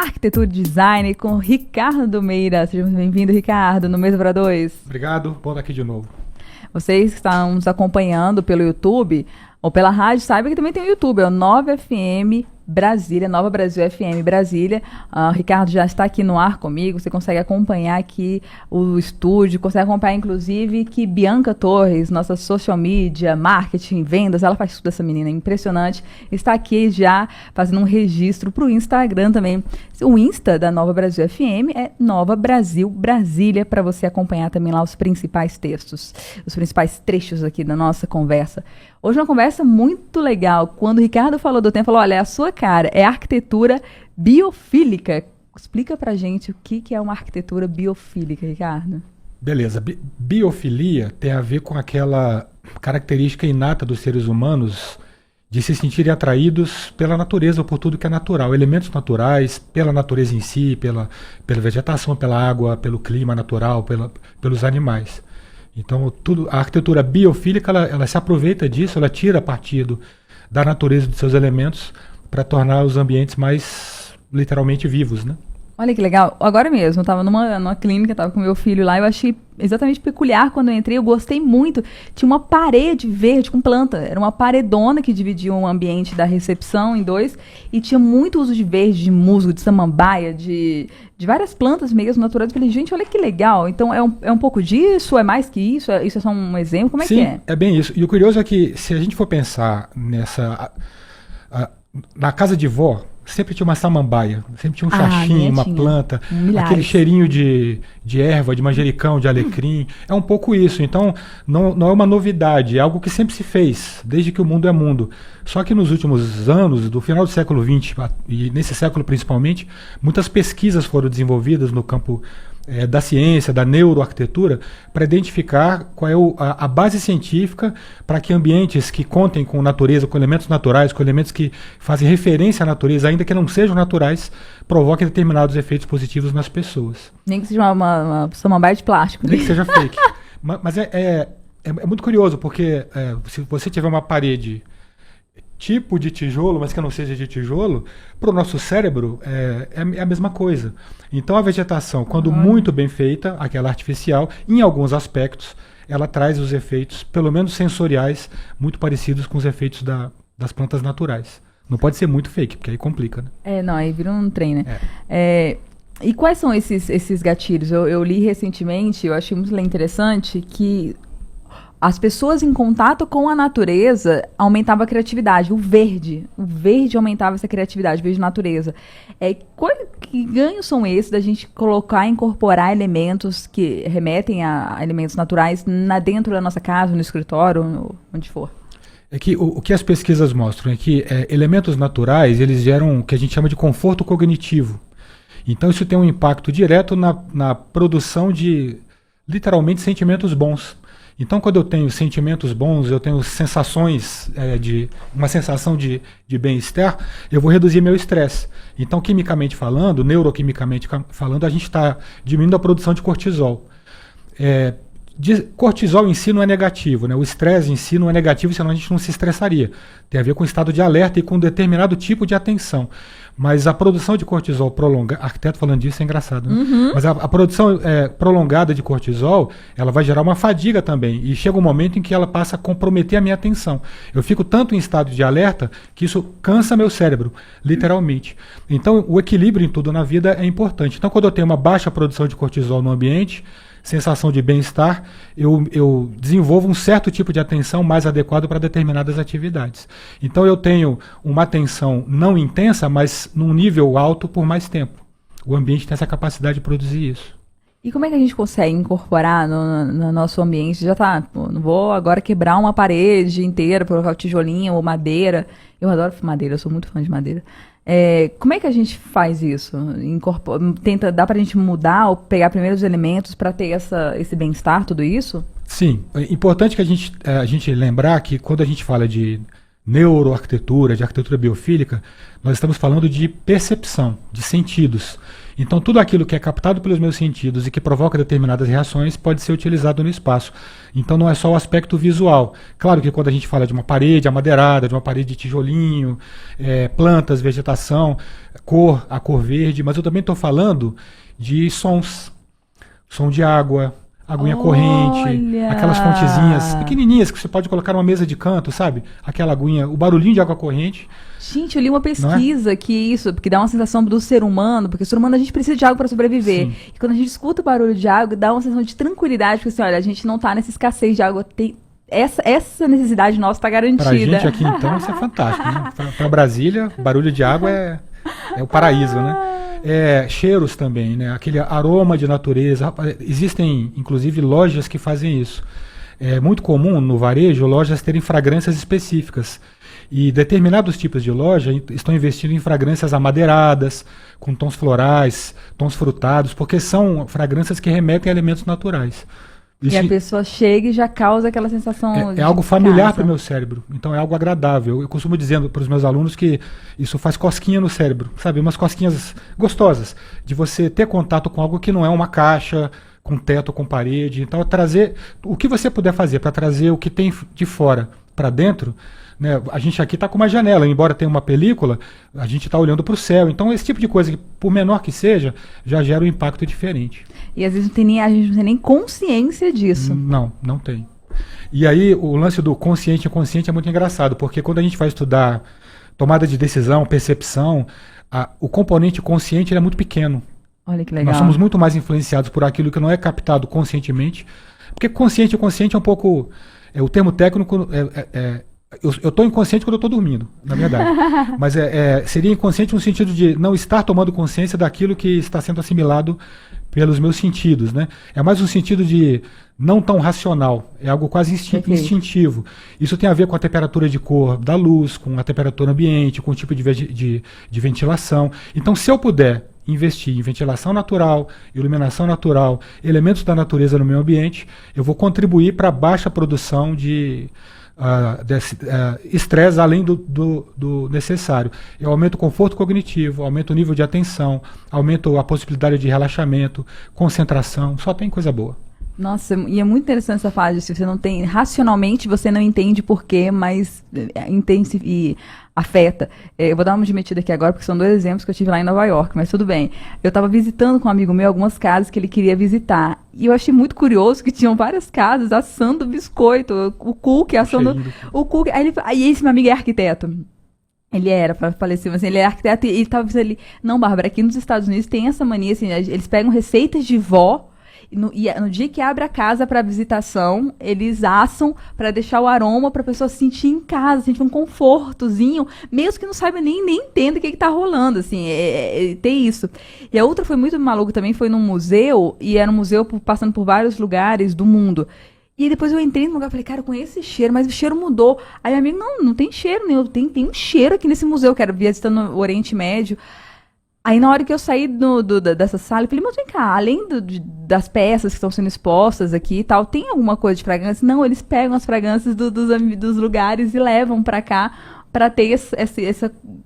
arquitetura e design com Ricardo Meira. Seja muito bem-vindo, Ricardo, no Mesa para Dois. Obrigado, bom estar aqui de novo. Vocês que estão nos acompanhando pelo YouTube ou pela rádio, saibam que também tem o YouTube, é o Nova FM Brasília, Nova Brasil FM Brasília. O Ricardo já está aqui no ar comigo, você consegue acompanhar aqui o estúdio, consegue acompanhar inclusive que Bianca Torres, nossa social media, marketing, vendas, ela faz tudo, essa menina, é impressionante, está aqui já fazendo um registro para o Instagram também. O Insta da Nova Brasil FM é Nova Brasil Brasília, para você acompanhar também lá os principais textos, os principais trechos aqui da nossa conversa. Hoje uma conversa muito legal. Quando o Ricardo falou do tempo, falou, olha, é a sua cara, é arquitetura biofílica. Explica pra gente o que é uma arquitetura biofílica, Ricardo. Beleza, biofilia tem a ver com aquela característica inata dos seres humanos de se sentirem atraídos pela natureza, por tudo que é natural, elementos naturais, pela natureza em si, pela vegetação, pela água, pelo clima natural, pelos animais. Então, a arquitetura biofílica, ela se aproveita disso, ela tira partido da natureza dos seus elementos para tornar os ambientes mais, literalmente, vivos, né? Olha que legal. Agora mesmo, eu estava numa clínica, estava com meu filho lá, eu achei exatamente peculiar quando eu entrei, eu gostei muito. Tinha uma parede verde com planta, era uma paredona que dividia o ambiente da recepção em dois, e tinha muito uso de verde, de musgo, de samambaia, de várias plantas mesmo naturais. Eu falei, gente, olha que legal. Então é um pouco disso, é mais que isso? Isso é só um exemplo? Como é que é? Sim, é bem isso. E o curioso é que, se a gente for pensar na casa de vó, sempre tinha uma samambaia, sempre tinha um xaxim, uma planta, aquele cheirinho de erva, de manjericão, de alecrim. É um pouco isso. Então, não é uma novidade, é algo que sempre se fez, desde que o mundo é mundo. Só que nos últimos anos, do final do século XX, e nesse século principalmente, muitas pesquisas foram desenvolvidas no campo da ciência, da neuroarquitetura, para identificar qual é a base científica para que ambientes que contem com natureza, com elementos naturais, com elementos que fazem referência à natureza, ainda que não sejam naturais, provoquem determinados efeitos positivos nas pessoas. Nem que seja uma samambaia de plástico. Nem que seja fake. Mas é muito curioso, porque se você tiver uma parede tipo de tijolo, mas que não seja de tijolo, para o nosso cérebro é a mesma coisa. Então a vegetação, quando muito bem feita, aquela artificial, em alguns aspectos, ela traz os efeitos, pelo menos sensoriais, muito parecidos com os efeitos das plantas naturais. Não pode ser muito fake, porque aí complica, né? Não, aí vira um trem, né? E quais são esses gatilhos? Eu li recentemente, eu achei muito interessante que as pessoas em contato com a natureza aumentavam a criatividade. O verde aumentava essa criatividade, o verde natureza. Que ganhos são esses da gente incorporar elementos que remetem a elementos naturais dentro da nossa casa, no escritório, onde for? É que o que as pesquisas mostram é que elementos naturais, eles geram o que a gente chama de conforto cognitivo. Então isso tem um impacto direto na produção de, literalmente, sentimentos bons. Então, quando eu tenho sentimentos bons, eu tenho sensações, uma sensação de bem-estar, eu vou reduzir meu estresse. Então, quimicamente falando, neuroquimicamente falando, a gente está diminuindo a produção de cortisol. Cortisol em si não é negativo, né? O estresse em si não é negativo, senão a gente não se estressaria. Tem a ver com o estado de alerta e com um determinado tipo de atenção. Mas a produção de cortisol prolongada, arquiteto falando disso é engraçado, né? Mas a produção prolongada de cortisol, ela vai gerar uma fadiga também. E chega um momento em que ela passa a comprometer a minha atenção. Eu fico tanto em estado de alerta que isso cansa meu cérebro, literalmente. Então, o equilíbrio em tudo na vida é importante. Então, quando eu tenho uma baixa produção de cortisol no ambiente, sensação de bem-estar, eu desenvolvo um certo tipo de atenção mais adequado para determinadas atividades. Então eu tenho uma atenção não intensa, mas num nível alto por mais tempo. O ambiente tem essa capacidade de produzir isso. E como é que a gente consegue incorporar no nosso ambiente? Já tá, não vou agora quebrar uma parede inteira, colocar o tijolinho ou madeira. Eu adoro madeira, eu sou muito fã de madeira. Como é que a gente faz isso? Dá pra gente mudar ou pegar primeiro os elementos para ter esse bem-estar, tudo isso? Sim, é importante que a gente lembrar que quando a gente fala de neuroarquitetura, de arquitetura biofílica, nós estamos falando de percepção, de sentidos. Então, tudo aquilo que é captado pelos meus sentidos e que provoca determinadas reações pode ser utilizado no espaço. Então, não é só o aspecto visual. Claro que quando a gente fala de uma parede amadeirada, de uma parede de tijolinho, plantas, vegetação, a cor verde, mas eu também estou falando de sons. Som de água, aguinha corrente, aquelas fontezinhas pequenininhas que você pode colocar numa mesa de canto, sabe? Aquela aguinha, o barulhinho de água corrente. Gente, eu li uma pesquisa que dá uma sensação do ser humano, porque o ser humano a gente precisa de água para sobreviver. Sim. E quando a gente escuta o barulho de água, dá uma sensação de tranquilidade, porque assim, olha, a gente não tá nessa escassez de água, essa necessidade nossa tá garantida. Pra gente aqui, então, isso é fantástico, né? Pra Brasília, barulho de água é o paraíso, né? Cheiros também, né? Aquele aroma de natureza. Existem, inclusive, lojas que fazem isso. É muito comum no varejo lojas terem fragrâncias específicas. E determinados tipos de loja estão investindo em fragrâncias amadeiradas, com tons florais, tons frutados, porque são fragrâncias que remetem a elementos naturais. E a pessoa chega e já causa aquela sensação é algo familiar para o meu cérebro, então é algo agradável. Eu costumo dizer para os meus alunos que isso faz cosquinha no cérebro, sabe? Umas cosquinhas gostosas, de você ter contato com algo que não é uma caixa, com teto, com parede. Então, trazer o que você puder fazer para trazer o que tem de fora para dentro, né? A gente aqui está com uma janela, embora tenha uma película, a gente está olhando para o céu. Então, esse tipo de coisa, por menor que seja, já gera um impacto diferente. E às vezes a gente não tem nem consciência disso. Não tem. E aí, o lance do consciente e inconsciente é muito engraçado, porque quando a gente vai estudar tomada de decisão, percepção, o componente consciente ele é muito pequeno. Olha que legal. Nós somos muito mais influenciados por aquilo que não é captado conscientemente, porque consciente e consciente é um pouco... o termo técnico eu estou inconsciente quando eu estou dormindo, na verdade. Mas seria inconsciente no sentido de não estar tomando consciência daquilo que está sendo assimilado pelos meus sentidos, né? É mais um sentido de não tão racional, é algo quase instintivo. Isso tem a ver com a temperatura de cor da luz, com a temperatura ambiente, com o tipo de ventilação. Então, se eu puder investir em ventilação natural, iluminação natural, elementos da natureza no meu ambiente, eu vou contribuir para a baixa produção de estresse além do necessário. Eu aumento o conforto cognitivo, aumento o nível de atenção, aumento a possibilidade de relaxamento, concentração, só tem coisa boa. Nossa, e é muito interessante essa fase, se você não tem, racionalmente você não entende porquê, mas entende e afeta. Eu vou dar uma metida aqui agora, porque são 2 exemplos que eu tive lá em Nova York, mas tudo bem. Eu estava visitando com um amigo meu algumas casas que ele queria visitar, e eu achei muito curioso que tinham várias casas assando biscoito, o cookie, assando o cookie. Aí esse meu amigo é arquiteto. Ele faleceu, mas ele é arquiteto e ele estava ali. Não, Bárbara, aqui nos Estados Unidos tem essa mania, assim, eles pegam receitas de vó, e no dia que abre a casa para visitação, eles assam para deixar o aroma para a pessoa sentir em casa, sentir um confortozinho, mesmo que não saiba nem entenda o que está rolando, assim, tem isso. E a outra foi muito maluca também, foi num museu, e era um museu passando por vários lugares do mundo. E depois eu entrei no lugar e falei, cara, eu conheço esse cheiro, mas o cheiro mudou. Aí meu amigo, não tem cheiro nenhum, tem um cheiro aqui nesse museu, que era visitando o Oriente Médio. Aí na hora que eu saí dessa sala, eu falei, mas vem cá, além das peças que estão sendo expostas aqui e tal, tem alguma coisa de fragrância? Não, eles pegam as fragrâncias dos lugares e levam pra cá para ter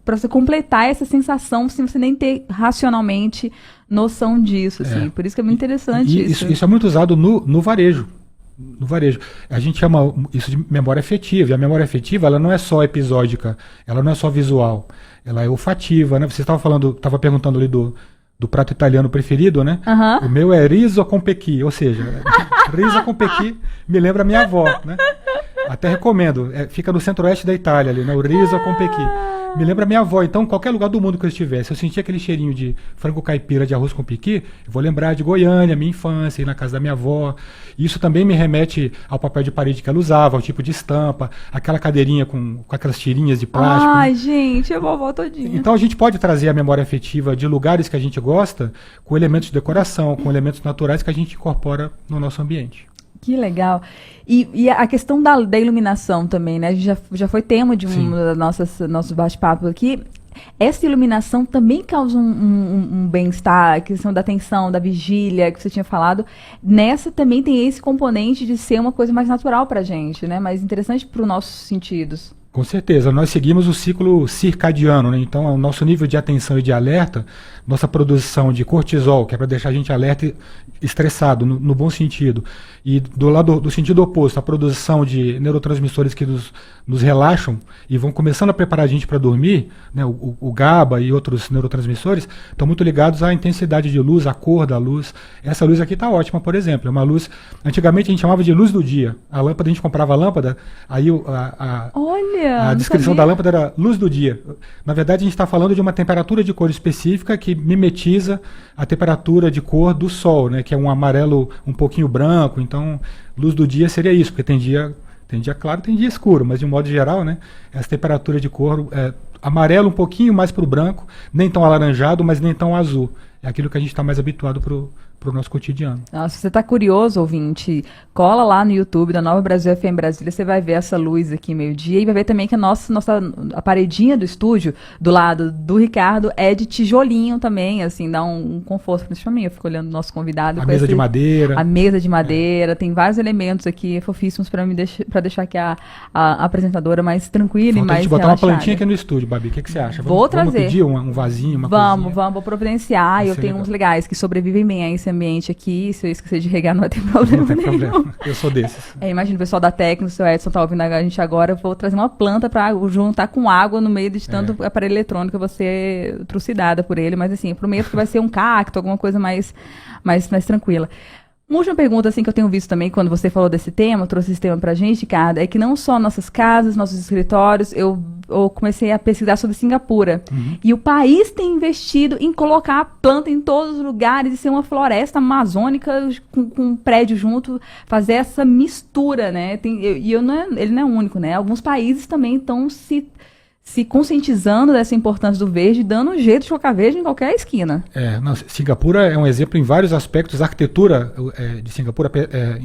para você completar essa sensação sem você nem ter racionalmente noção disso, assim. Por isso que é muito interessante isso. Isso é muito usado no varejo. No varejo. A gente chama isso de memória afetiva. E a memória afetiva, ela não é só episódica, ela não é só visual, ela é olfativa, né? Você estava perguntando ali do prato italiano preferido, né? O meu é riso con pequi, ou seja, riso con pequi me lembra a minha avó, né? Até recomendo, fica no centro-oeste da Itália ali, né? O riso con pequi. Me lembra a minha avó, então qualquer lugar do mundo que eu estivesse, eu sentia aquele cheirinho de frango caipira de arroz com pequi, eu vou lembrar de Goiânia, minha infância, ir na casa da minha avó. Isso também me remete ao papel de parede que ela usava, ao tipo de estampa, aquela cadeirinha com aquelas tirinhas de plástico. Ai, gente, a vovó todinha. Então a gente pode trazer a memória afetiva de lugares que a gente gosta com elementos de decoração, com elementos naturais que a gente incorpora no nosso ambiente. Que legal. E a questão da iluminação também, né? A gente já foi tema de nossos bate-papos aqui. Essa iluminação também causa um bem-estar, a questão da atenção, da vigília, que você tinha falado. Nessa também tem esse componente de ser uma coisa mais natural pra gente, né? Mais interessante para os nossos sentidos. Com certeza, nós seguimos o ciclo circadiano, né? Então, o nosso nível de atenção e de alerta, nossa produção de cortisol, que é para deixar a gente alerta e estressado, no bom sentido, e do lado do sentido oposto, a produção de neurotransmissores que nos relaxam e vão começando a preparar a gente para dormir, né? O GABA e outros neurotransmissores estão muito ligados à intensidade de luz, à cor da luz. Essa luz aqui está ótima, por exemplo, é uma luz, antigamente a gente chamava de luz do dia. A lâmpada, a gente comprava a lâmpada, aí Olha, a descrição da lâmpada era luz do dia. Na verdade, a gente está falando de uma temperatura de cor específica que mimetiza a temperatura de cor do sol, né? Que é um amarelo um pouquinho branco. Então, luz do dia seria isso, porque tem dia claro, tem dia escuro, mas de um modo geral, né? Essa temperatura de cor é amarelo um pouquinho mais para o branco, nem tão alaranjado, mas nem tão azul. É aquilo que a gente está mais habituado para o nosso cotidiano. Nossa, se você está curioso, ouvinte, cola lá no YouTube da Nova Brasil FM Brasília, você vai ver essa luz aqui meio-dia e vai ver também que a paredinha do estúdio, do lado do Ricardo, é de tijolinho também, assim, dá um conforto, principalmente. Eu fico olhando o nosso convidado. A mesa de madeira. A mesa de madeira, tem vários elementos aqui fofíssimos para deixar aqui a apresentadora mais tranquila e mais a gente botar relaxada. uma plantinha aqui no estúdio, Babi, o que você acha? Vou trazer. Vamos pedir um vasinho, uma coisinha? Vamos, vou providenciar. Eu tenho uns legais que sobrevivem bem a esse ambiente aqui. Se eu esquecer de regar, não vai ter problema nenhum. Não tem problema. Eu sou desses. Imagina o pessoal da técnica, o seu Edson tá ouvindo a gente agora. Eu vou trazer uma planta para juntar com água no meio de tanto aparelho eletrônico. Eu vou ser trucidada por ele. Mas assim, eu prometo que vai ser um cacto, alguma coisa mais tranquila. Uma última pergunta, assim, que eu tenho visto também, quando você falou desse tema, trouxe esse tema pra gente, Ricardo, é que não só nossas casas, nossos escritórios, eu comecei a pesquisar sobre Singapura. Uhum. E o país tem investido em colocar planta em todos os lugares e ser uma floresta amazônica com um prédio junto, fazer essa mistura, né? Ele não é o único, né? Alguns países também estão se conscientizando dessa importância do verde, dando um jeito de colocar verde em qualquer esquina. Singapura é um exemplo em vários aspectos. A arquitetura de Singapura,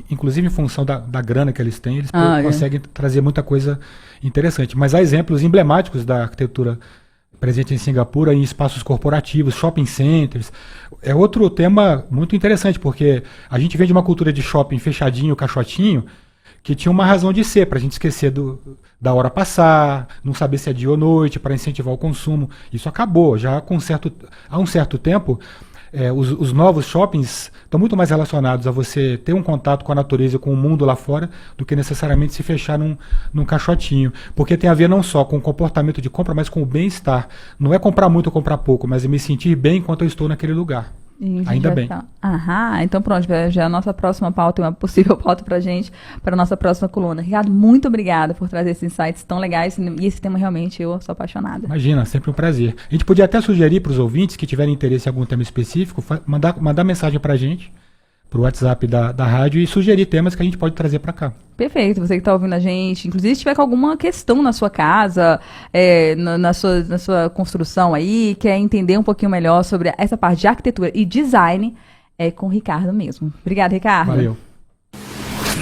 inclusive em função da grana que eles têm, eles conseguem trazer muita coisa interessante. Mas há exemplos emblemáticos da arquitetura presente em Singapura em espaços corporativos, shopping centers. É outro tema muito interessante, porque a gente vem de uma cultura de shopping fechadinho, caixotinho, que tinha uma razão de ser, para a gente esquecer da hora passar, não saber se é dia ou noite, para incentivar o consumo. Isso acabou. Já há um certo tempo, os novos shoppings estão muito mais relacionados a você ter um contato com a natureza, com o mundo lá fora, do que necessariamente se fechar num caixotinho. Porque tem a ver não só com o comportamento de compra, mas com o bem-estar. Não é comprar muito ou comprar pouco, mas é me sentir bem enquanto eu estou naquele lugar. Ainda bem. Então pronto, já a nossa próxima pauta, uma possível pauta pra gente, para a nossa próxima coluna. Ricardo, muito obrigada por trazer esses insights tão legais, e esse tema realmente eu sou apaixonada. Imagina, sempre um prazer. A gente podia até sugerir para os ouvintes que tiverem interesse em algum tema específico, mandar mensagem pra gente, pro WhatsApp da rádio, e sugerir temas que a gente pode trazer para cá. Perfeito, você que está ouvindo a gente, inclusive se tiver com alguma questão na sua casa, na sua construção aí, quer entender um pouquinho melhor sobre essa parte de arquitetura e design, é com o Ricardo mesmo. Obrigada, Ricardo. Valeu.